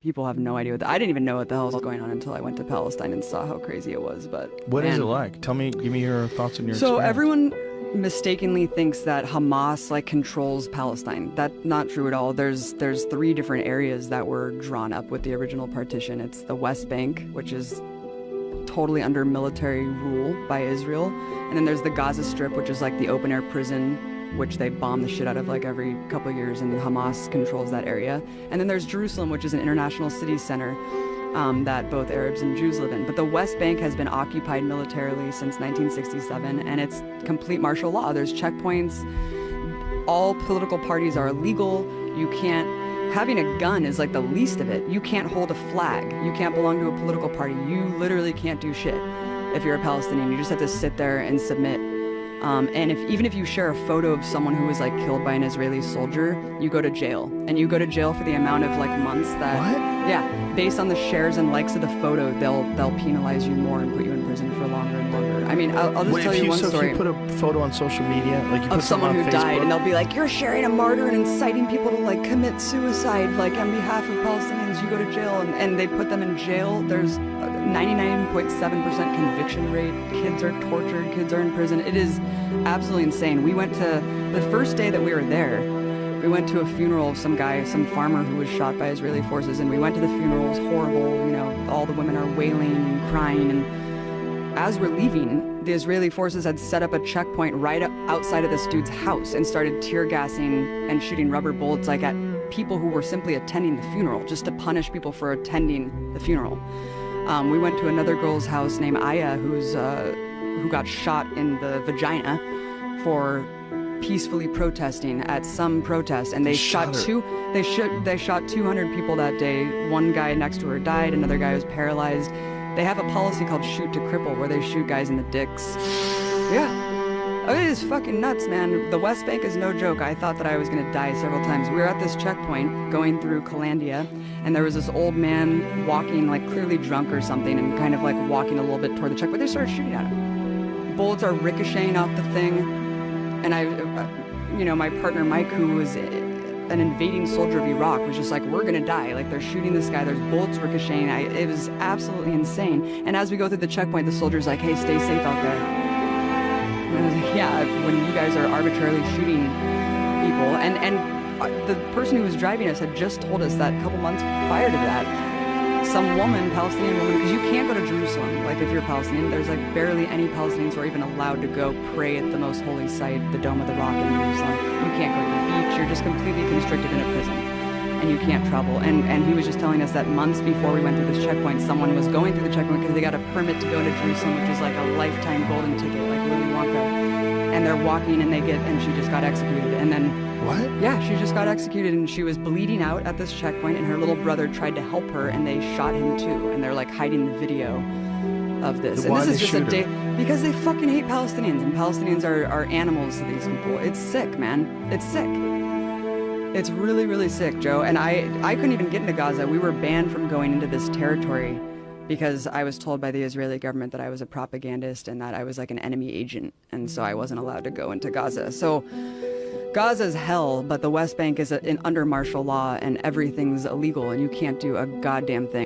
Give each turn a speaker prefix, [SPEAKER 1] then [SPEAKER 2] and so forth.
[SPEAKER 1] People have no idea. I didn't even know what the hell was going on until I went to Palestine and saw how crazy it was. But
[SPEAKER 2] what is it like? Give me your thoughts on your
[SPEAKER 1] So
[SPEAKER 2] experience.
[SPEAKER 1] Everyone mistakenly thinks that Hamas like controls Palestine. That's not true at all. There's 3 different areas that were drawn up with the original partition. It's the West Bank, which is totally under military rule by Israel, and then there's the Gaza Strip, which is like the open air prison, which they bomb the shit out of like every couple of years, and Hamas controls that area. And then there's Jerusalem, which is an international city center that both Arabs and Jews live in. But the West Bank has been occupied militarily since 1967, and it's complete martial law. There's checkpoints. All political parties are illegal. You can't, having a gun is like the least of it. You can't hold a flag. You can't belong to a political party. You literally can't do shit if you're a Palestinian. You just have to sit there and submit. And even if you share a photo of someone who was like killed by an Israeli soldier, you go to jail. And you go to jail for the amount of like months that...
[SPEAKER 2] What?
[SPEAKER 1] Yeah, based on the shares and likes of the photo, they'll penalize you more and put you in prison for longer and longer. I mean, I'll just tell you one story.
[SPEAKER 2] If you put a photo on social media, like you put
[SPEAKER 1] of someone who
[SPEAKER 2] on
[SPEAKER 1] died,
[SPEAKER 2] Facebook,
[SPEAKER 1] and they'll be like, you're sharing a martyr and inciting people to like commit suicide, like on behalf of Palestinians, you go to jail, and they put them in jail. There's 99.7% conviction rate. Kids are tortured, kids are in prison. It is absolutely insane. We went to, the first day that we were there, we went to a funeral of some guy, some farmer who was shot by Israeli forces, and we went to the funeral. It was horrible, you know, all the women are wailing and crying, and as we're leaving, the Israeli forces had set up a checkpoint right outside of this dude's house and started tear gassing and shooting rubber bullets like at people who were simply attending the funeral, just to punish people for attending the funeral. We went to another girl's house named Aya, who got shot in the vagina for peacefully protesting at some protest, and they shot 200 people that day. One guy next to her died, another guy was paralyzed. They have a policy called shoot to cripple, where they shoot guys in the dicks. Yeah. It is fucking nuts, man. The West Bank is no joke. I thought that I was gonna die several times. We were at this checkpoint going through Calandia, and there was this old man walking, like clearly drunk or something, and kind of like walking a little bit toward the checkpoint. They started shooting at him. Bullets are ricocheting off the thing, and my partner Mike, who was an invading soldier of Iraq, was just like, we're gonna die. Like, they're shooting this guy, there's bullets ricocheting. It was absolutely insane. And as we go through the checkpoint, the soldier's like, hey, stay safe out there. And I was like, yeah, when you guys are arbitrarily shooting people. And the person who was driving us had just told us that a couple months prior to that, some woman, Palestinian woman, because you can't go to Jerusalem, like if you're Palestinian, there's like barely any Palestinians who are even allowed to go pray at the most holy site, the Dome of the Rock in Jerusalem. You can't go to the beach, you're just completely constricted in a prison, and you can't travel. And he was just telling us that months before we went through this checkpoint, someone was going through the checkpoint because they got a permit to go into Jerusalem, which is like a lifetime golden ticket, like Willy Wonka. And they're walking and she just got executed. And then
[SPEAKER 2] what?
[SPEAKER 1] Yeah, she just got executed, and she was bleeding out at this checkpoint, and her little brother tried to help her, and they shot him too. And they're like hiding the video of this.
[SPEAKER 2] Why
[SPEAKER 1] and this is just
[SPEAKER 2] shoot
[SPEAKER 1] a day
[SPEAKER 2] her?
[SPEAKER 1] because they fucking hate Palestinians, and Palestinians are animals to these people. It's sick, man. It's sick. It's really, really sick, Joe. And I couldn't even get into Gaza. We were banned from going into this territory because I was told by the Israeli government that I was a propagandist and that I was like an enemy agent, and so I wasn't allowed to go into Gaza. So Gaza's hell, but the West Bank is under martial law, and everything's illegal, and you can't do a goddamn thing.